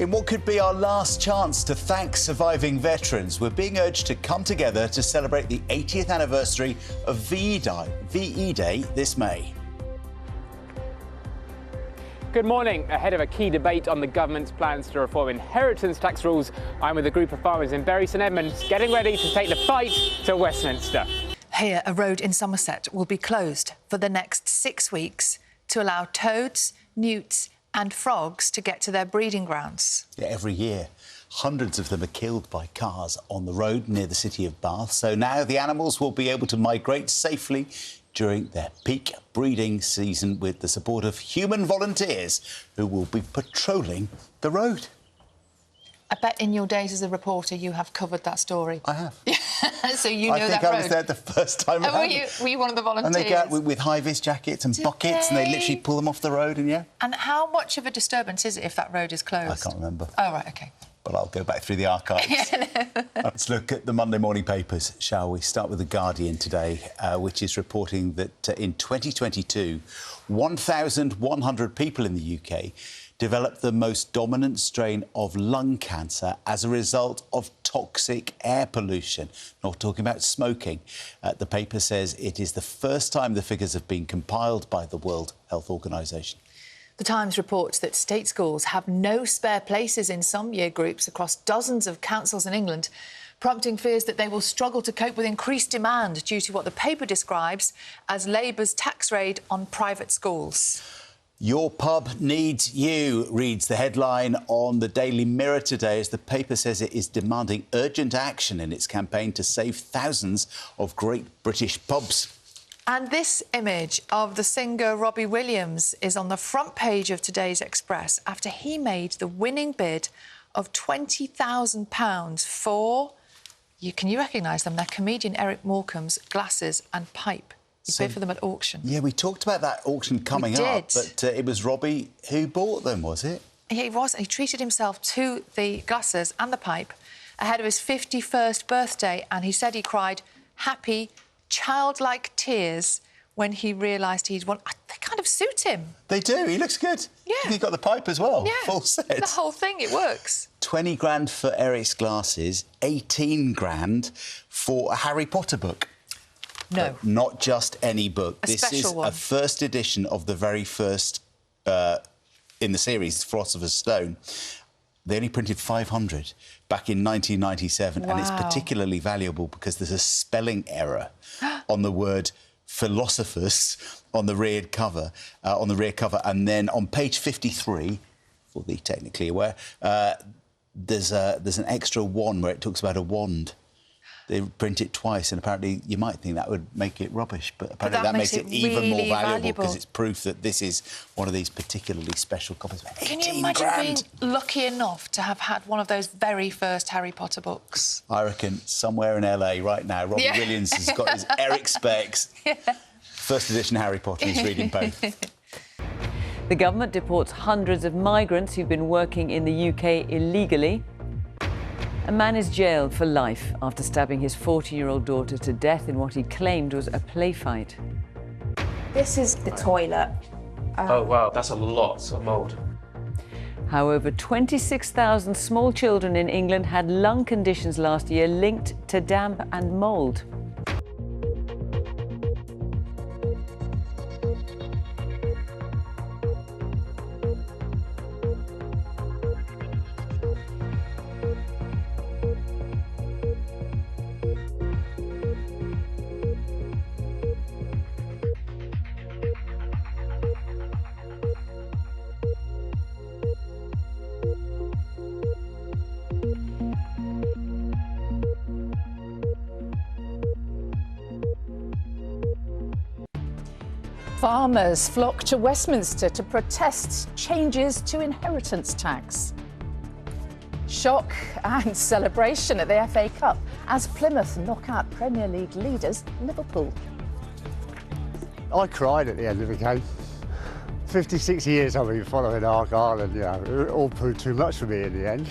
In what could be our last chance to thank surviving veterans, we're being urged to come together to celebrate the 80th anniversary of VE Day this May. Good morning. Ahead of a key debate on the government's plans to reform inheritance tax rules, I'm with a group of farmers in Bury St Edmunds getting ready to take the fight to Westminster. Here, a road in Somerset will be closed for the next 6 weeks to allow toads, newts and frogs to get to their breeding grounds. Yeah, every year, hundreds of them are killed by cars on the road near the city of Bath. So now the animals will be able to migrate safely during their peak breeding season with the support of human volunteers who will be patrolling the road. I bet in your days as a reporter you have covered that story. I have. So you know that road. I think I was there the first time around. Were you one of the volunteers? And they go out with high-vis jackets and buckets and they literally pull them off the road and yeah. And how much of a disturbance is it if that road is closed? I can't remember. Oh, right, OK. But I'll go back through the archives. Let's look at the Monday morning papers, shall we? Start with The Guardian today, which is reporting that in 2022, 1,100 people in the UK developed the most dominant strain of lung cancer as a result of toxic air pollution. Not talking about smoking. The paper says it is the first time the figures have been compiled by the World Health Organization. The Times reports that state schools have no spare places in some year groups across dozens of councils in England, prompting fears that they will struggle to cope with increased demand due to what the paper describes as Labour's tax raid on private schools. Your pub needs you, reads the headline on the Daily Mirror today, as the paper says it is demanding urgent action in its campaign to save thousands of great British pubs. And this image of the singer Robbie Williams is on the front page of today's Express after he made the winning bid of £20,000 for, can you recognise them? They're comedian Eric Morecambe's glasses and pipe. You paid for them at auction. Yeah, we talked about that auction coming up, but it was Robbie who bought them, was it? Yeah, he was. He treated himself to the glasses and the pipe ahead of his 51st birthday, and he said he cried happy, childlike tears when he realised he'd won. They kind of suit him. They do. He looks good. Yeah. He got the pipe as well. Yeah. Full set. The whole thing, it works. 20 grand for Eric's glasses, 18 grand for a Harry Potter book. No. But not just any book. This is a first edition of the very first in the series, Philosopher's Stone. They only printed 500 back in 1997, wow. And it's particularly valuable because there's a spelling error on the word philosophus on the rear cover, and then on page 53, for the technically aware, there's an extra one where it talks about a wand. They print it twice, and apparently you might think that would make it rubbish, but apparently that makes it even more valuable because it's proof that this is one of these particularly special copies. Can you imagine being lucky enough to have had one of those very first Harry Potter books? I reckon somewhere in LA right now, Robbie Williams has got his Eric Specs, first edition Harry Potter, he's reading both. The government deports hundreds of migrants who've been working in the UK illegally. A man is jailed for life after stabbing his 14-year-old daughter to death in what he claimed was a play fight. This is the toilet. Oh, wow, that's a lot of mould. However, 26,000 small children in England had lung conditions last year linked to damp and mould. Farmers flock to Westminster to protest changes to inheritance tax. Shock and celebration at the FA Cup as Plymouth knock out Premier League leaders Liverpool. I cried at the end of the game. 56 years I've been following Argyle and it all proved too much for me in the end.